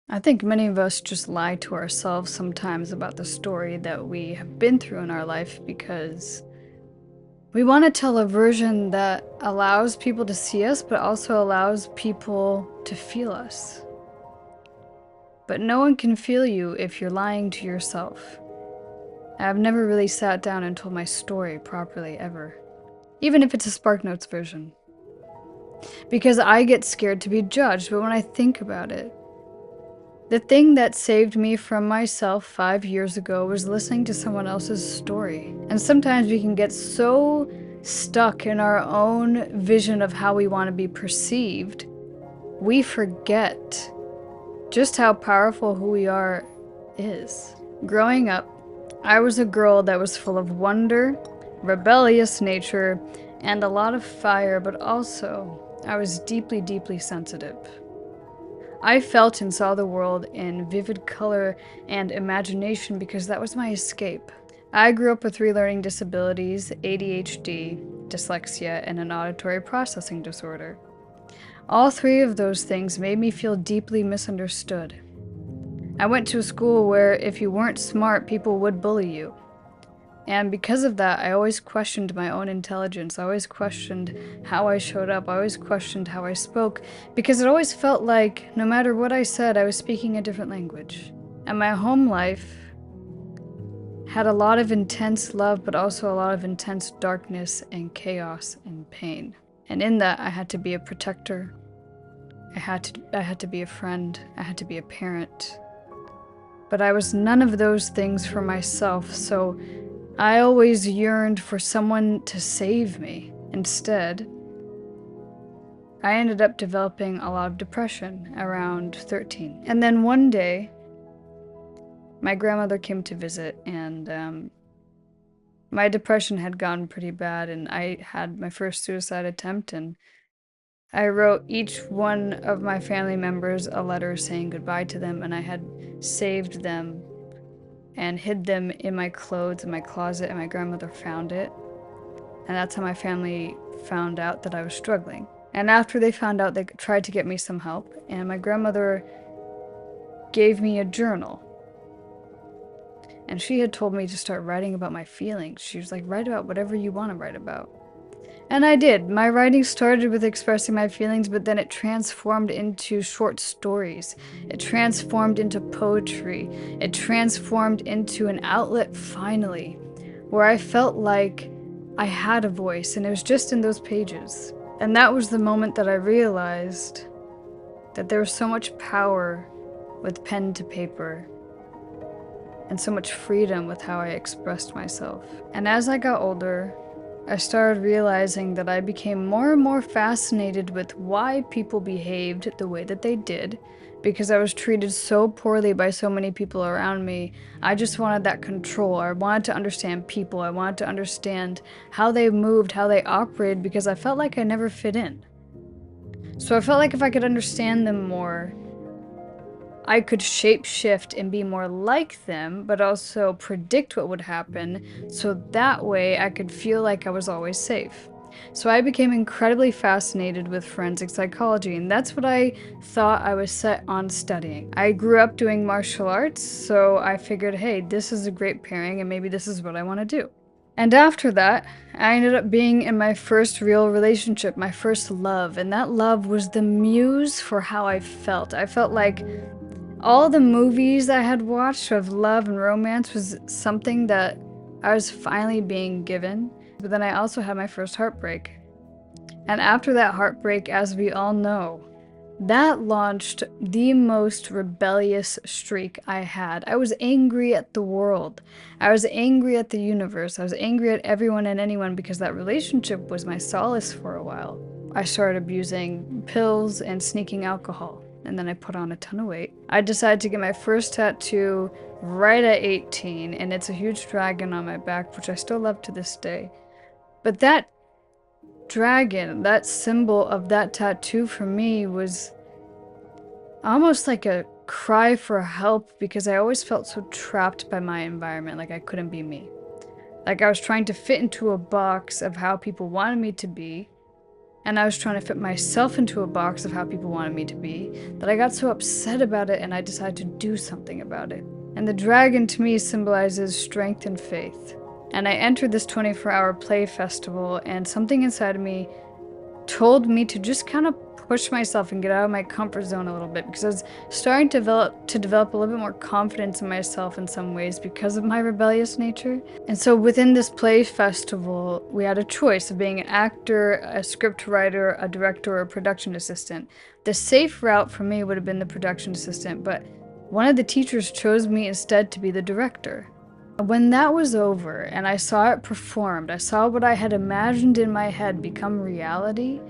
I think many of us just lie to ourselves sometimes about the story that we have been through in our life because we want to tell a version that allows people to see us, but also allows people to feel us. But no one can feel you if you're lying to yourself. I've never really sat down and told my story properly ever, even if it's a SparkNotes version. Because I get scared to be judged, but when I think about it, the thing that saved me from myself 5 years ago was listening to someone else's story. And sometimes we can get so stuck in our own vision of how we want to be perceived, we forget just how powerful who we are is. Growing up, I was a girl that was full of wonder, rebellious nature, and a lot of fire, but also I was deeply, deeply sensitive. I felt and saw the world in vivid color and imagination because that was my escape. I grew up with 3 learning disabilities, ADHD, dyslexia, and an auditory processing disorder. All 3 of those things made me feel deeply misunderstood. I went to a school where if you weren't smart, people would bully you. And because of that, I always questioned my own intelligence. I always questioned how I showed up. I always questioned how I spoke, because it always felt like no matter what I said, I was speaking a different language. And my home life had a lot of intense love, but also a lot of intense darkness and chaos and pain. And in that, I had to be a protector. I had to be a friend. I had to be a parent. But I was none of those things for myself, so I always yearned for someone to save me. Instead, I ended up developing a lot of depression around 13. And then one day, my grandmother came to visit, and my depression had gotten pretty bad, and I had my first suicide attempt, and I wrote each one of my family members a letter saying goodbye to them, and I had saved them and hid them in my clothes in my closet, and my grandmother found it. And that's how my family found out that I was struggling. And after they found out, they tried to get me some help, and my grandmother gave me a journal. And she had told me to start writing about my feelings. She was like, write about whatever you want to write about. And I did. My writing started with expressing my feelings, but then it transformed into short stories. It transformed into poetry. It transformed into an outlet, finally, where I felt like I had a voice, and it was just in those pages. And that was the moment that I realized that there was so much power with pen to paper, and so much freedom with how I expressed myself. And as I got older, I started realizing that I became more and more fascinated with why people behaved the way that they did, because I was treated so poorly by so many people around me. I just wanted that control. I wanted to understand people. I wanted to understand how they moved, how they operated, because I felt like I never fit in. So I felt like if I could understand them more, I could shape-shift and be more like them, but also predict what would happen, so that way I could feel like I was always safe. So I became incredibly fascinated with forensic psychology, and that's what I thought I was set on studying. I grew up doing martial arts, so I figured, hey, this is a great pairing, and maybe this is what I want to do. And after that, I ended up being in my first real relationship, my first love, and that love was the muse for how I felt. I felt like all the movies I had watched of love and romance was something that I was finally being given. But then I also had my first heartbreak. And after that heartbreak, as we all know, that launched the most rebellious streak I had. I was angry at the world. I was angry at the universe. I was angry at everyone and anyone because that relationship was my solace for a while. I started abusing pills and sneaking alcohol, and then I put on a ton of weight. I decided to get my first tattoo right at 18, and it's a huge dragon on my back, which I still love to this day. But that dragon, that symbol of that tattoo for me was almost like a cry for help, because I always felt so trapped by my environment, like I couldn't be me. Like I was trying to fit into a box of how people wanted me to be, and I was trying to fit myself into a box of how people wanted me to be, that I got so upset about it and I decided to do something about it. And the dragon to me symbolizes strength and faith. And I entered this 24-hour play festival, and something inside of me told me to just kind of push myself and get out of my comfort zone a little bit, because I was starting to develop a little bit more confidence in myself in some ways because of my rebellious nature. And so within this play festival, we had a choice of being an actor, a script writer, a director, or a production assistant. The safe route for me would have been the production assistant, but one of the teachers chose me instead to be the director. When that was over and I saw it performed, I saw what I had imagined in my head become reality,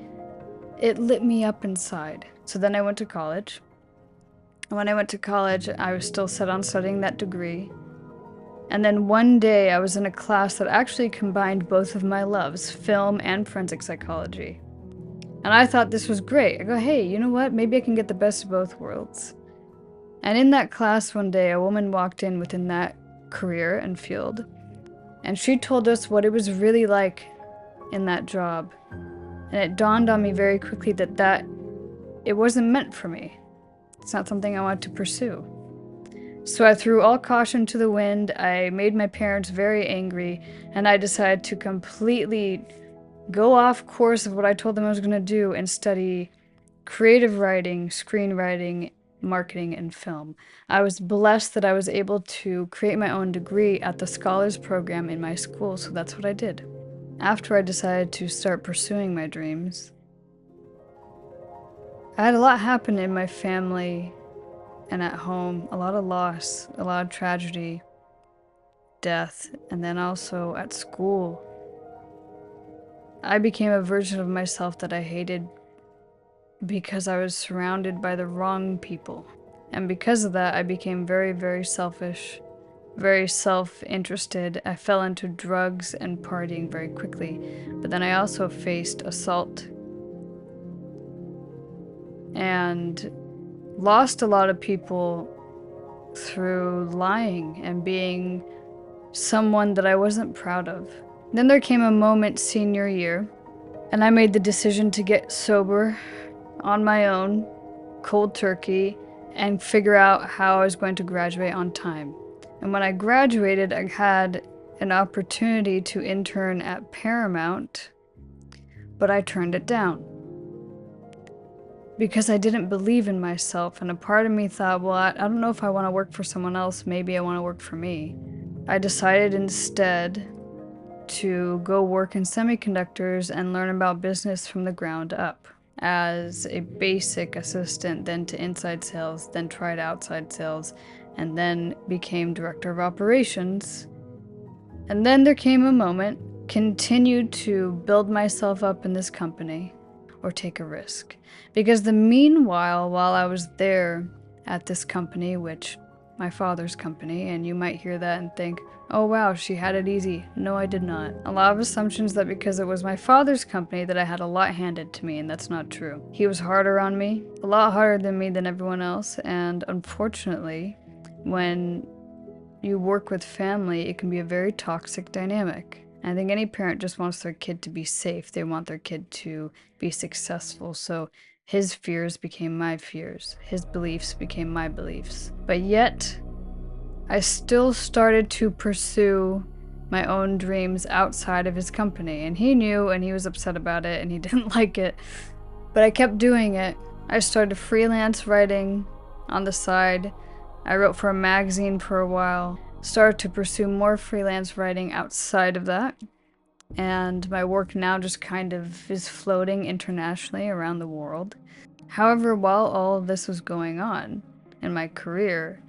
it lit me up inside. So then I went to college. When I went to college, I was still set on studying that degree. And then one day I was in a class that actually combined both of my loves, film and forensic psychology. And I thought this was great. I go, hey, you know what? Maybe I can get the best of both worlds. And in that class one day, a woman walked in within that career and field, and she told us what it was really like in that job. And it dawned on me very quickly that it wasn't meant for me. It's not something I want to pursue. So I threw all caution to the wind. I made my parents very angry, and I decided to completely go off course of what I told them I was going to do and study creative writing, screenwriting, marketing, and film. I was blessed that I was able to create my own degree at the Scholars Program in my school, so that's what I did. After I decided to start pursuing my dreams, I had a lot happen in my family and at home. A lot of loss, a lot of tragedy, death, and then also at school. I became a version of myself that I hated because I was surrounded by the wrong people. And because of that, I became very, very selfish, very self-interested. I fell into drugs and partying very quickly. But then I also faced assault and lost a lot of people through lying and being someone that I wasn't proud of. Then there came a moment senior year, and I made the decision to get sober on my own, cold turkey, and figure out how I was going to graduate on time. And when I graduated, I had an opportunity to intern at Paramount, but I turned it down because I didn't believe in myself, and a part of me thought, well, I don't know if I want to work for someone else, maybe I want to work for me. I decided instead to go work in semiconductors and learn about business from the ground up. As a basic assistant, then to inside sales, then tried outside sales, and then became director of operations. And then there came a moment, continued to build myself up in this company or take a risk. Because the meanwhile, while I was there at this company, which my father's company, and you might hear that and think, oh wow, she had it easy. No, I did not. A lot of assumptions that because it was my father's company that I had a lot handed to me, and that's not true. He was harder on me, a lot harder than me than everyone else, and unfortunately, when you work with family, it can be a very toxic dynamic. I think any parent just wants their kid to be safe. They want their kid to be successful, so his fears became my fears. His beliefs became my beliefs. But yet, I still started to pursue my own dreams outside of his company. And he knew, and he was upset about it, and he didn't like it. But I kept doing it. I started freelance writing on the side. I wrote for a magazine for a while. Started to pursue more freelance writing outside of that. And my work now just kind of is floating internationally around the world. However, while all of this was going on in my career,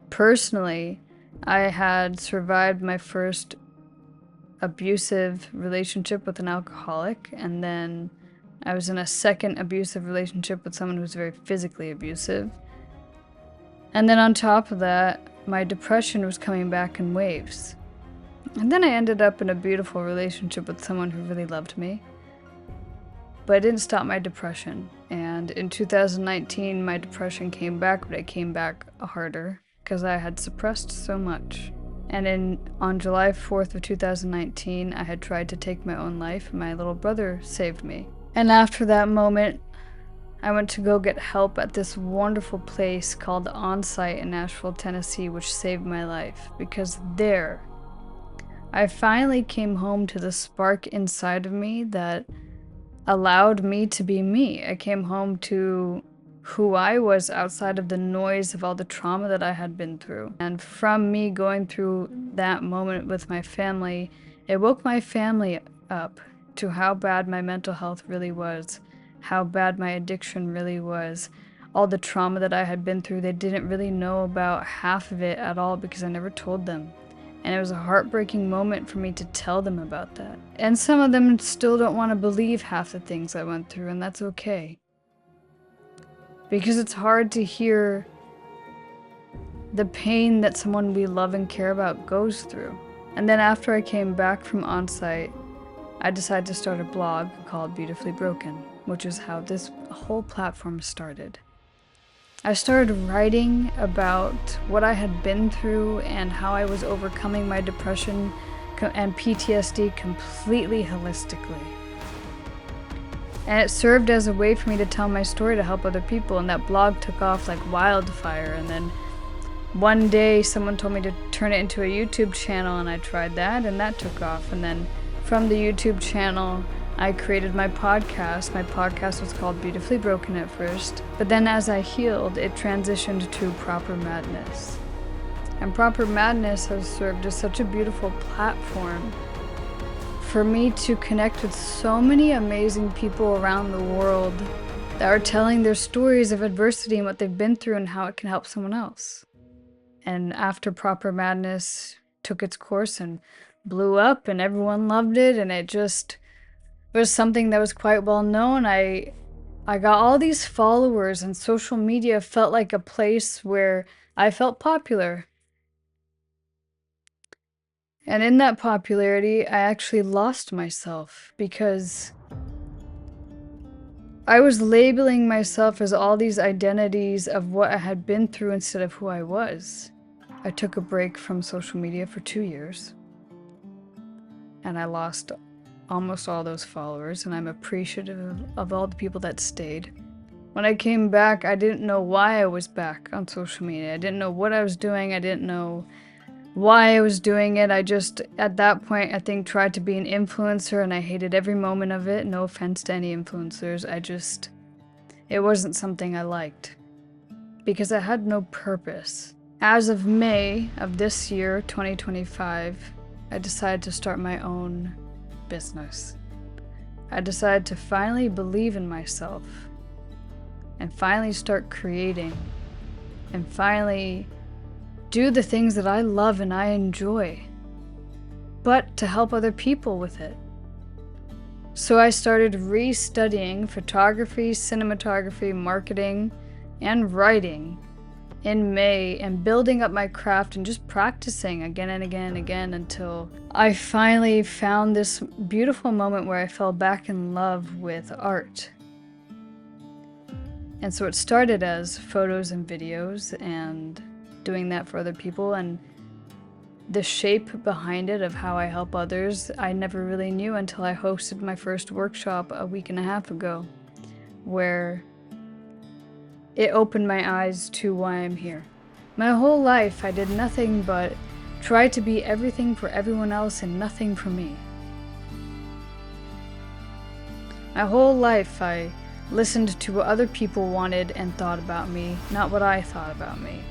personally, I had survived my first abusive relationship with an alcoholic, and then I was in a second abusive relationship with someone who was very physically abusive. And then on top of that, my depression was coming back in waves. And then I ended up in a beautiful relationship with someone who really loved me. But it didn't stop my depression. And in 2019, my depression came back, but it came back harder because I had suppressed so much. And on July 4th of 2019, I had tried to take my own life, and my little brother saved me. And after that moment, I went to go get help at this wonderful place called Onsite in Nashville, Tennessee, which saved my life, because there I finally came home to the spark inside of me that allowed me to be me. I came home to who I was outside of the noise of all the trauma that I had been through. And from me going through that moment with my family, it woke my family up to how bad my mental health really was, how bad my addiction really was, all the trauma that I had been through. They didn't really know about half of it at all because I never told them. And it was a heartbreaking moment for me to tell them about that. And some of them still don't want to believe half the things I went through, and that's okay. Because it's hard to hear the pain that someone we love and care about goes through. And then after I came back from Onsite, I decided to start a blog called Beautifully Broken, which is how this whole platform started. I started writing about what I had been through and how I was overcoming my depression and PTSD completely holistically. And it served as a way for me to tell my story to help other people, and that blog took off like wildfire. And then one day someone told me to turn it into a YouTube channel, and I tried that, and that took off. And then from the YouTube channel, I created my podcast. My podcast was called Beautifully Broken at first, but then as I healed, it transitioned to Proper Madness. And Proper Madness has served as such a beautiful platform for me to connect with so many amazing people around the world that are telling their stories of adversity and what they've been through and how it can help someone else. And after Proper Madness took its course and blew up and everyone loved it, and it just was something that was quite well known. I got all these followers, and social media felt like a place where I felt popular. And in that popularity, I actually lost myself because I was labeling myself as all these identities of what I had been through instead of who I was. I took a break from social media for 2 years, and I lost almost all those followers, and I'm appreciative of all the people that stayed. When I came back, I didn't know why I was back on social media. I didn't know what I was doing. I didn't know why I was doing it. I just, at that point, I think tried to be an influencer, and I hated every moment of it. No offense to any influencers. It wasn't something I liked because I had no purpose. As of May of this year, 2025, I decided to start my own business. I decided to finally believe in myself and finally start creating and finally do the things that I love and I enjoy, but to help other people with it. So I started restudying photography, cinematography, marketing, and writing in May, and building up my craft and just practicing again and again and again until I finally found this beautiful moment where I fell back in love with art. And so it started as photos and videos and doing that for other people, and the shape behind it of how I help others I never really knew until I hosted my first workshop a week and a half ago, where it opened my eyes to why I'm here. My whole life I did nothing but try to be everything for everyone else and nothing for me. My whole life I listened to what other people wanted and thought about me, not what I thought about me.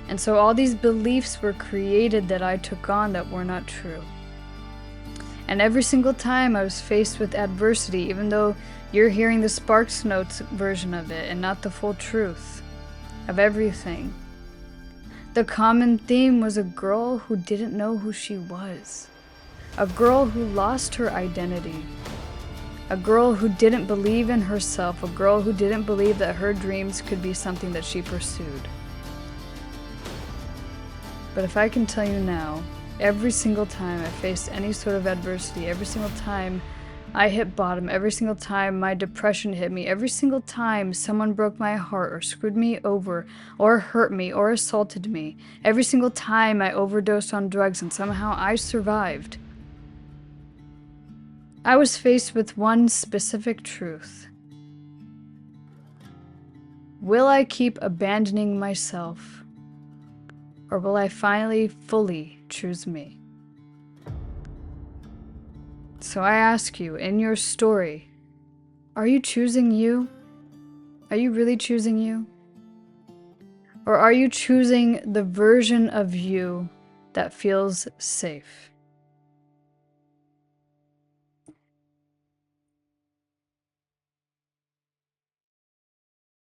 And so all these beliefs were created that I took on that were not true. And every single time I was faced with adversity, even though you're hearing the Sparks Notes version of it and not the full truth of everything, the common theme was a girl who didn't know who she was. A girl who lost her identity. A girl who didn't believe in herself. A girl who didn't believe that her dreams could be something that she pursued. But if I can tell you now, every single time I faced any sort of adversity, every single time I hit bottom, every single time my depression hit me, every single time someone broke my heart or screwed me over or hurt me or assaulted me, every single time I overdosed on drugs and somehow I survived, I was faced with one specific truth. Will I keep abandoning myself, or will I finally fully choose me? So I ask you, in your story, are you choosing you? Are you really choosing you? Or are you choosing the version of you that feels safe?